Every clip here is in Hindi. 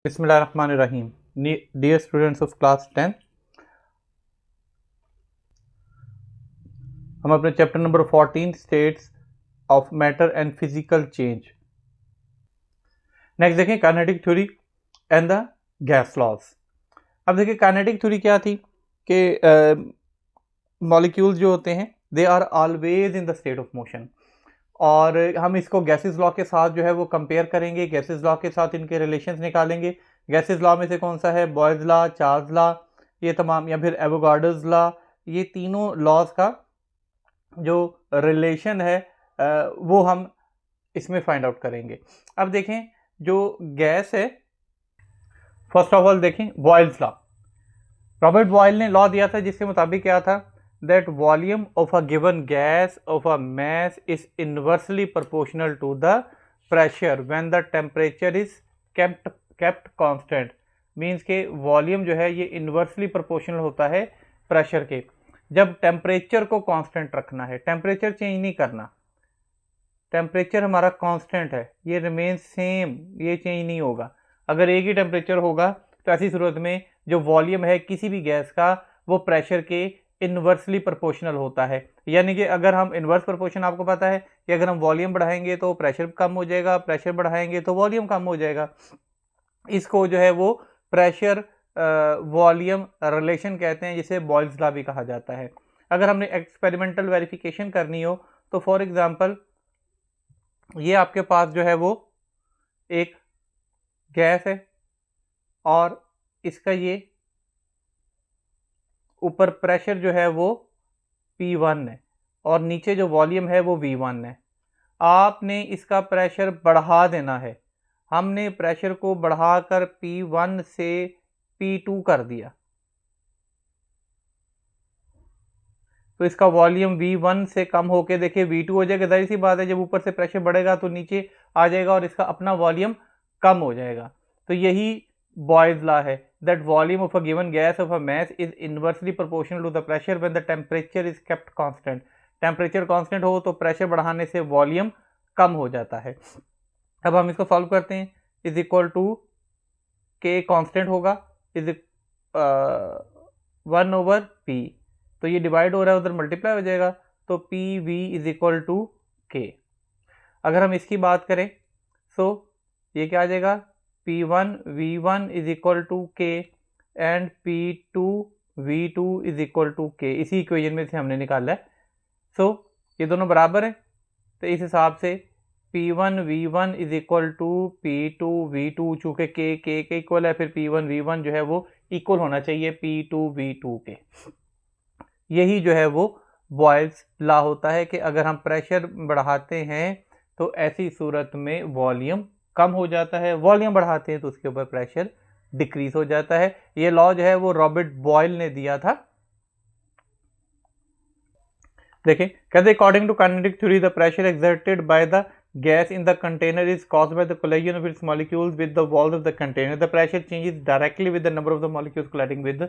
Bismillahirrahmanirrahim. Dear students of class 10, हम अपने chapter number 14 states of matter and physical change. Next देखें kinetic theory and the gas laws. अब देखिए काइनेटिक थ्योरी क्या थी कि मॉलिक्यूल्स जो होते हैं they are always in the state of motion, और हम इसको गैसेस लॉ के साथ जो है वो कंपेयर करेंगे, गैसेस लॉ के साथ इनके रिलेशंस निकालेंगे। गैसेस लॉ में से कौन सा है, बॉयल्स लॉ, चार्ल्स लॉ, ये तमाम, या फिर एवोगाड्रोस लॉ, ये तीनों लॉज का जो रिलेशन है वो हम इसमें फाइंड आउट करेंगे। अब देखें जो गैस है, फर्स्ट ऑफ ऑल देखें बॉयल्स लॉ। रॉबर्ट बॉयल ने लॉ दिया था जिसके मुताबिक क्या था, that volume of a given gas of a mass is inversely proportional to the pressure when the temperature is kept constant। Means के वॉल्यूम जो है ये इन्वर्सली प्रोपोर्शनल होता है प्रेशर के, जब टेम्परेचर को कांस्टेंट रखना है, टेम्परेचर चेंज नहीं करना। टेम्परेचर हमारा कांस्टेंट है, ये रिमेन सेम, ये चेंज नहीं होगा। अगर एक ही टेम्परेचर होगा तो ऐसी सूरत में जो वॉल्यूम है किसी भी गैस का वो प्रेशर के इन्वर्सली प्रोपोर्शनल होता है। यानी कि अगर हम इन्वर्स प्रोपोर्शन, आपको पता है कि अगर हम वॉल्यूम बढ़ाएंगे तो प्रेशर कम हो जाएगा, प्रेशर बढ़ाएंगे तो वॉल्यूम कम हो जाएगा। इसको जो है वो प्रेशर वॉल्यूम रिलेशन कहते हैं, जिसे बॉयल्स लॉ भी कहा जाता है। अगर हमने एक्सपेरिमेंटल वेरिफिकेशन करनी हो तो फॉर एग्जांपल ये आपके पास जो है वो एक गैस है और इसका ये ऊपर प्रेशर जो है वो P1 है और नीचे जो वॉल्यूम है वो V1 है। आपने इसका प्रेशर बढ़ा देना है। हमने प्रेशर को बढ़ाकर P1 से P2 कर दिया तो इसका वॉल्यूम V1 से कम होके देखिए V2 हो जाएगा। जाहिर सी बात है जब ऊपर से प्रेशर बढ़ेगा तो नीचे आ जाएगा और इसका अपना वॉल्यूम कम हो जाएगा। तो यही बॉयल्स लॉ है, that volume of a given gas of a mass is inversely proportional to the pressure when the temperature is kept constant। Temperature constant हो तो प्रेशर बढ़ाने से वॉल्यूम कम हो जाता है। अब हम इसको सॉल्व करते हैं, इज इक्वल टू के कांस्टेंट होगा, इज 1/p, तो ये डिवाइड हो रहा है उधर मल्टीप्लाई हो जाएगा, तो P V is equal to K. अगर हम इसकी बात करें तो ये क्या आ जाएगा, P1 V1 is equal to K and P2 V2 is equal to K. इसी इक्वेशन में से हमने निकाला है। सो ये दोनों बराबर है तो इस हिसाब से P1 V1 is equal to P2 V2, चूंकि के इक्वल है फिर P1 V1 जो है वो इक्वल होना चाहिए P2 V2 के। यही जो है वो बॉयल्स लॉ होता है कि अगर हम प्रेशर बढ़ाते हैं तो ऐसी सूरत में वॉल्यूम कम हो जाता है, वॉल्यूम बढ़ाते हैं तो उसके ऊपर प्रेशर डिक्रीज हो जाता है। ये लॉ जो है वो रॉबर्ट बॉयल ने दिया था। देखिए कहते according to kinetic theory the pressure exerted by the gas in the container is caused by the collision of its molecules with the walls of the container। the pressure changes directly with the number of the molecules colliding with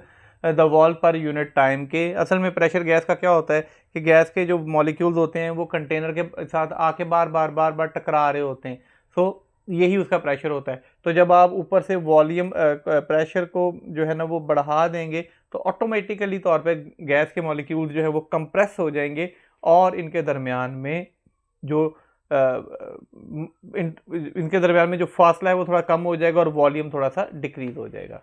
the wall per unit time। के असल में प्रेशर गैस का क्या होता है कि गैस के जो मॉलिक्यूल्स होते हैं वो कंटेनर के साथ आके बार बार टकरा रहे होते हैं, सो यही उसका प्रेशर होता है। तो जब आप ऊपर से वॉल्यूम प्रेशर को जो है ना वो बढ़ा देंगे तो ऑटोमेटिकली तौर पे गैस के मॉलिक्यूल्स जो है वो कंप्रेस हो जाएंगे और इनके दरमियान में जो इनके दरमियान में जो फासला है वो थोड़ा कम हो जाएगा और वॉल्यूम थोड़ा सा डिक्रीज हो जाएगा।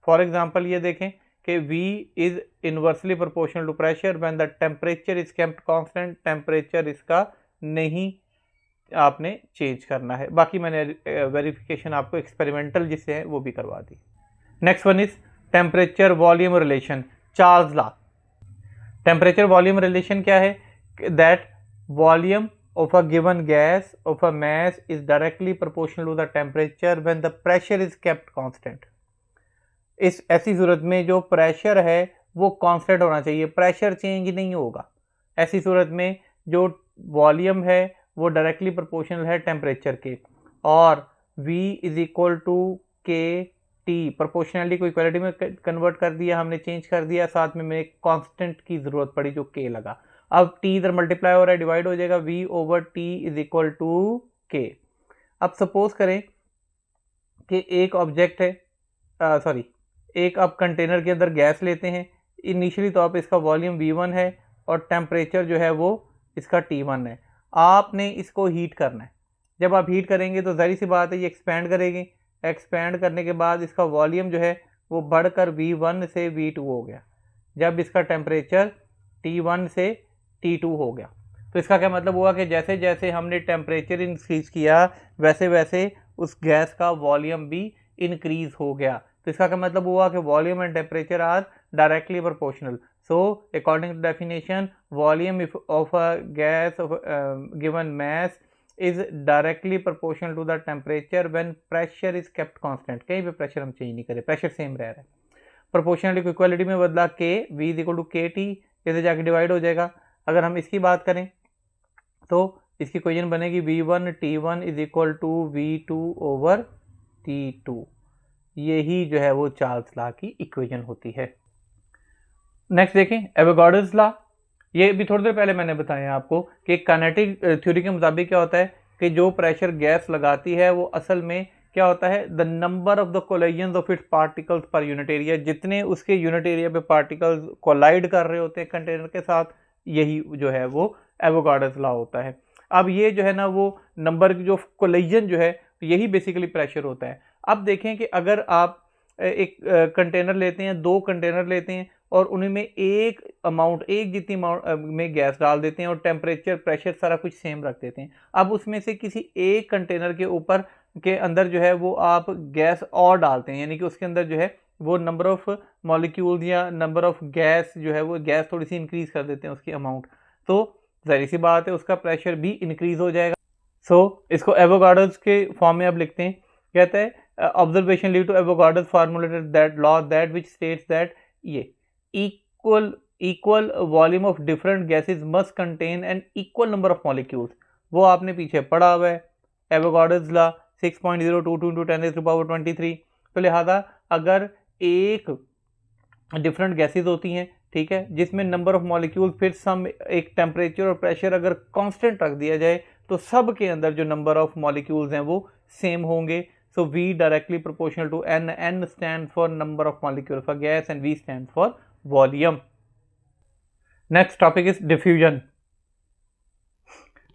फॉर एग्जांपल ये देखें कि V is inversely proportional to pressure when the temperature is kept constant. Temperature इसका नहीं आपने चेंज करना है। बाकी मैंने वेरिफिकेशन आपको एक्सपेरिमेंटल जिससे है वो भी करवा दी। Next one is temperature volume relation, Charles law. Temperature volume relation क्या है, that volume of a given gas of a mass is directly proportional to the temperature when the pressure is kept constant। इस ऐसी सूरत में जो प्रेशर है वो कांस्टेंट होना चाहिए, प्रेशर चेंज नहीं होगा। ऐसी सूरत में जो वॉल्यूम है वो डायरेक्टली प्रोपोर्शनल है टेम्परेचर के, और V इज इक्वल टू के टी, प्रोपोर्शनलिटी को इक्वलिटी में कन्वर्ट कर दिया हमने, चेंज कर दिया, साथ में एक कांस्टेंट की जरूरत पड़ी जो के लगा। अब t इधर मल्टीप्लाई हो रहा है, डिवाइड हो जाएगा, v over t is equal to K. अब सपोज करें कि एक ऑब्जेक्ट है, सॉरी, एक आप कंटेनर के अंदर गैस लेते हैं, इनिशियली तौर पे इसका वॉल्यूम V1 है और टेम्परेचर जो है वो इसका T1 है। आपने इसको हीट करना है। जब आप हीट करेंगे तो ज़ाहिर सी बात है ये एक्सपैंड करेगी। एक्सपैंड करने के बाद इसका वॉल्यूम जो है वो बढ़कर V1 से V2 हो गया। जब इसका टेम्परेचर T1 से T2 हो गया, तो इसका क्या मतलब हुआ कि जैसे जैसे हमने टेम्परेचर इंक्रीज़ किया वैसे वैसे उस गैस का वॉल्यूम भी इंक्रीज़ हो गया। तो इसका क्या मतलब हुआ कि volume and temperature are directly proportional. So according to definition, volume of a gas of given mass is directly proportional to the temperature when pressure is kept constant. कहीं भी प्रेशर हम चेंज नहीं करें, प्रेशर सेम रह रहा है। प्रोपोर्शनलिटी को इक्वालिटी में बदला, के V इज इक्वल टू के टी, इधर जाके डिवाइड हो जाएगा। अगर हम इसकी बात करें तो इसकी इक्वेशन बनेगी V1 T1 is equal to V2 over T2। यही जो है वो चार्ल्स लॉ की इक्वेशन होती है। नेक्स्ट देखें एवोगाड्रोस लॉ। ये भी थोड़ी देर पहले मैंने बताया आपको कि काइनेटिक थ्योरी के मुताबिक क्या होता है कि जो प्रेशर गैस लगाती है वो असल में क्या होता है, the number of the collisions of its particles per unit area. जितने उसके यूनिट एरिया पे पार्टिकल्स कोलाइड कर रहे होते हैं कंटेनर के साथ, यही जो है वो एवोगाड्रोस लॉ होता है। अब ये जो है ना वो नंबर जो कोलिजन जो है यही बेसिकली प्रेशर होता है। अब देखें कि अगर आप एक कंटेनर लेते हैं, दो कंटेनर लेते हैं और उन्हीं में एक अमाउंट, एक जितनी अमाउंट में गैस डाल देते हैं और टेम्परेचर प्रेशर सारा कुछ सेम रख देते हैं। अब उसमें से किसी एक कंटेनर के ऊपर के अंदर जो है वो आप गैस और डालते हैं, यानी कि उसके अंदर जो है वो नंबर ऑफ मॉलिक्यूल्स या नंबर ऑफ गैस जो है वो गैस थोड़ी सी इंक्रीज कर देते हैं उसकी अमाउंट, तो जाहिर सी बात है उसका प्रेशर भी इंक्रीज हो जाएगा। सो इसको एवोगाड्रोस के फॉर्म में अब लिखते हैं। कहते हैं observation lead to Avogadro's formulated that law that which states that ये equal volume of different gases must contain an equal number of molecules. वो आपने पीछे पढ़ा हुआ है, एवोगाड्रोस लॉ 6.022 × 10⁻23। तो लिहाजा अगर एक डिफरेंट गैसेस होती हैं, ठीक है, जिसमें नंबर ऑफ मॉलिक्यूल्स फिर सम एक टेम्परेचर और प्रेशर अगर कांस्टेंट रख दिया जाए तो सब के अंदर जो नंबर ऑफ मॉलिक्यूल्स हैं वो सेम होंगे। So V directly proportional to N। N stand for number of molecule for gas and V stand for volume. Next topic is diffusion.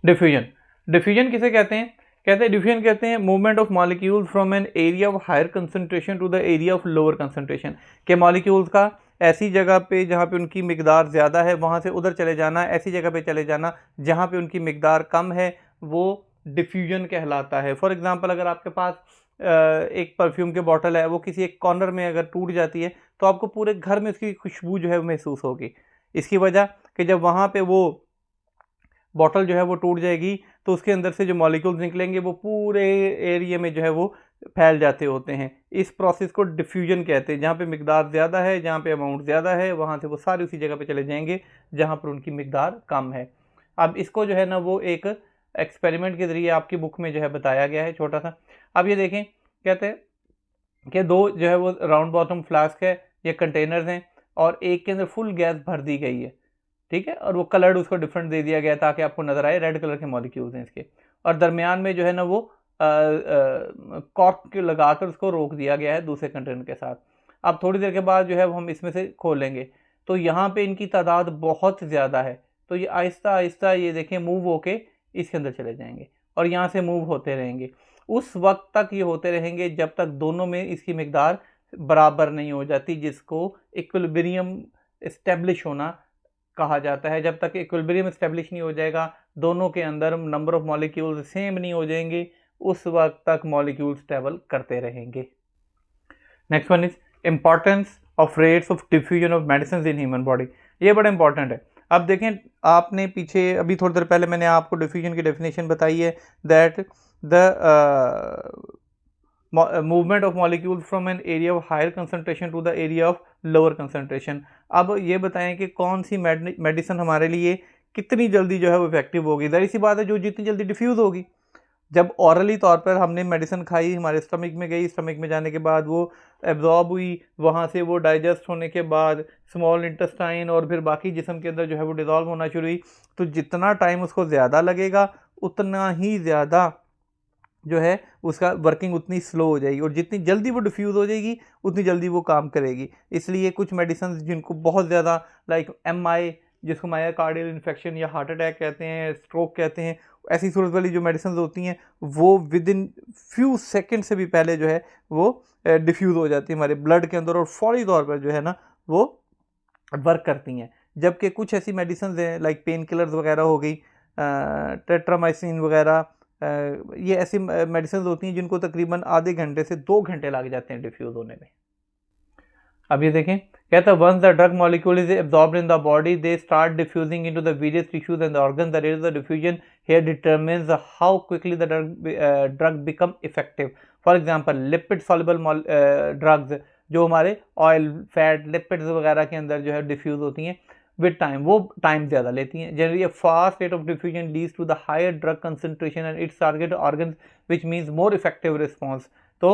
Diffusion, diffusion किसे कहते हैं? कहते हैं डिफ्यूजन कहते हैं movement of molecules from an area of higher concentration to the area of lower concentration. के मॉलिक्यूल्स का ऐसी जगह पे जहाँ पे उनकी मिकदार ज़्यादा है वहाँ से उधर चले जाना, ऐसी जगह पे चले जाना जहाँ पे उनकी मिकदार कम है, वो डिफ्यूजन कहलाता है। फॉर एग्जांपल अगर आपके पास एक परफ्यूम के बॉटल है, वो किसी एक कॉर्नर में अगर टूट जाती है तो आपको पूरे घर में उसकी खुशबू जो है महसूस होगी। इसकी वजह कि जब वहाँ पे वो बॉटल जो है वो टूट जाएगी तो उसके अंदर से जो मॉलिक्यूल्स निकलेंगे वो पूरे एरिया में जो है वो फैल जाते होते हैं। इस प्रोसेस को डिफ्यूजन कहते हैं। जहाँ पे मिकदार ज़्यादा है, जहाँ पे अमाउंट ज़्यादा है, वहाँ से वो सारे उसी जगह पे चले जाएंगे जहाँ पर उनकी मिकदार कम है। अब इसको जो है ना वो एक एक्सपेरिमेंट के ज़रिए आपकी बुक में जो है बताया गया है छोटा सा। अब ये देखें, कहते हैं कि दो जो है वो राउंड बॉटम फ्लास्क है, ये कंटेनर्स हैं और एक के अंदर फुल गैस भर दी गई है, ठीक है, और वो कलर्ड उसको डिफरेंट दे दिया गया ताकि आपको नजर आए रेड कलर के मॉलिक्यूल्स हैं इसके, और दरमियान में जो है ना वो कॉर्क लगाकर उसको रोक दिया गया है दूसरे कंटेनर के साथ। अब थोड़ी देर के बाद जो है वो हम इसमें से खोलेंगे तो यहाँ पे इनकी तादाद बहुत ज़्यादा है, तो ये आहिस्ता आहिस्ता ये देखें मूव होके इसके अंदर चले जाएंगे और यहाँ से मूव होते रहेंगे। उस वक्त तक ये होते रहेंगे जब तक दोनों में इसकी मिकदार बराबर नहीं हो जाती, जिसको इक्विलिब्रियम इस्टेब्लिश होना कहा जाता है। जब तक इक्विलिब्रियम इस्टेब्लिश नहीं हो जाएगा, दोनों के अंदर नंबर ऑफ मॉलिक्यूल्स सेम नहीं हो जाएंगे, उस वक्त तक मॉलिक्यूल्स ट्रेवल करते रहेंगे। Next one is importance of rates of diffusion of medicine in human body. ये बड़ा इंपॉर्टेंट है। अब देखें, आपने पीछे अभी थोड़ी देर पहले मैंने आपको डिफ्यूजन की डेफिनेशन बताई है that the movement of molecules from an area of higher concentration to the area of lower concentration. अब ये बताएं कि कौन सी मेडिसिन हमारे लिए कितनी जल्दी जो है वो इफेक्टिव होगी। ज़ाहिर सी बात है जो जितनी जल्दी डिफ्यूज़ होगी। जब ऑरली तौर पर हमने मेडिसिन खाई, हमारे स्टमक में गई, स्टमक में जाने के बाद वो एब्जॉर्ब हुई, वहाँ से वो डाइजेस्ट होने के बाद स्मॉल इंटेस्टाइन और फिर बाकी जिस्म के अंदर जो है वो डिज़ोल्व होना शुरू हुई, तो जितना टाइम उसको ज़्यादा लगेगा उतना ही ज़्यादा जो है उसका वर्किंग उतनी स्लो हो जाएगी, और जितनी जल्दी वो डिफ्यूज़ हो जाएगी उतनी जल्दी वो काम करेगी। इसलिए कुछ मेडिसिन जिनको बहुत ज़्यादा लाइक MI, जिसको मायोकार्डियल इन्फेक्शन या हार्ट अटैक कहते हैं, स्ट्रोक कहते हैं, ऐसी सूरत वाली जो मेडिसिन होती हैं वो विद इन फ्यू सेकेंड से भी पहले जो है वो डिफ्यूज़ हो जाती है हमारे ब्लड के अंदर, और फौरी तौर पर जो है ना वो वर्क करती हैं। जबकि कुछ ऐसी मेडिसिन हैं लाइक पेन किलर्स वगैरह हो गई, टेट्रामाइसिन वगैरह, ये ऐसी मेडिसिन होती हैं जिनको तकरीबन आधे घंटे से 2 घंटे लग जाते हैं डिफ्यूज़ होने में। अब ये देखें, कहता है once the drug molecule is absorbed in the body they start diffusing into the various tissues and the organ. The rate of the diffusion here determines how quickly the drug become effective. For example lipid soluble drugs जो हमारे ऑयल, फैट, लिपिड्स वगैरह के अंदर जो है डिफ्यूज होती हैं विद टाइम, वो टाइम ज़्यादा लेती हैं। Generally a fast rate of diffusion leads to the higher drug concentration and its target organs which means more effective response. तो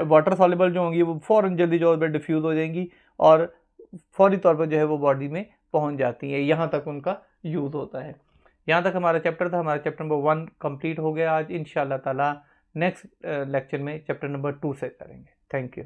वाटर सॉल्युबल जो होंगी वो फ़ौरन जल्दी जो है डिफ्यूज़ हो जाएंगी और फौरी तौर पर जो है वो बॉडी में पहुंच जाती है। यहाँ तक उनका यूज़ होता है। यहाँ तक हमारा चैप्टर था, हमारा चैप्टर नंबर 1 कंप्लीट हो गया आज। इंशाल्लाह ताला नेक्स्ट लेक्चर में चैप्टर नंबर 2 से करेंगे। Thank you.